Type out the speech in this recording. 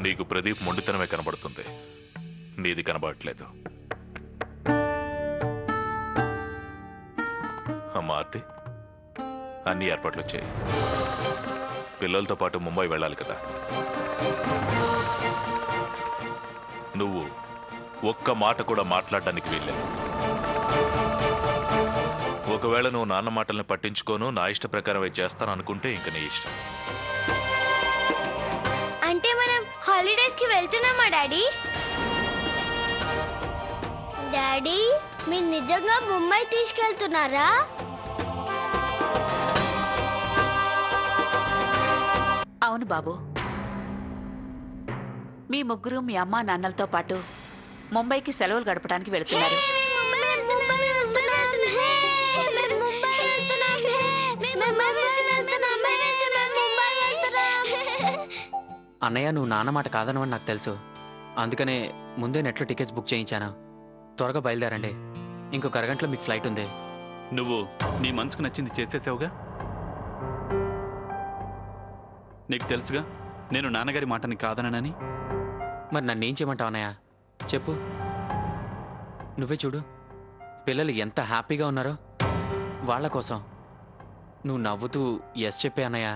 నీకు ప్రదీప్ మొండితనమే కనబడుతుంది, నీది కనబడట్లేదు. అమ్మా ఆర్తి, అన్ని ఏర్పాట్లు వచ్చాయి. పిల్లలతో పాటు ముంబై వెళ్ళాలి కదా. నువ్వు ఒక్క మాట కూడా మాట్లాడడానికి వీల్లేదు. ఒకవేళ నువ్వు నాన్న మాటల్ని పట్టించుకోను, నా ఇష్ట ప్రకారమే చేస్తాను అనుకుంటే ఇంక నీ ఇష్టం. అంటే మనం హాలిడేస్ కి వెళ్తున్నామా డాడీ? డాడీ, మీరు నిజంగా ముంబై తీసుకెళ్తున్నారా? అవును బాబు, మీ ముగ్గురు మీ అమ్మా నాన్నలతో పాటు ముంబైకి సెలవులు గడపడానికి వెళుతున్నారు. అన్నయ్య, నువ్వు నాన్న మాట కాదనవని నాకు తెలుసు. అందుకనే ముందే నెట్లో టికెట్స్ బుక్ చేయించాను. త్వరగా బయలుదేరండి, ఇంకొక అరగంటలో మీకు ఫ్లైట్ ఉంది. నువ్వు నీ మనసుకు నచ్చింది చేసేసావుగా. నీకు తెలుసుగా నేను నాన్నగారి మాటని కాదనని. మరి నన్నేం చేయమంటావు అన్నయ్య? చెప్పు. నువ్వే చూడు, పిల్లలు ఎంత హ్యాపీగా ఉన్నారో. వాళ్ళ కోసం నువ్వు నవ్వుతూ ఎస్ చెప్పే అన్నయ్య.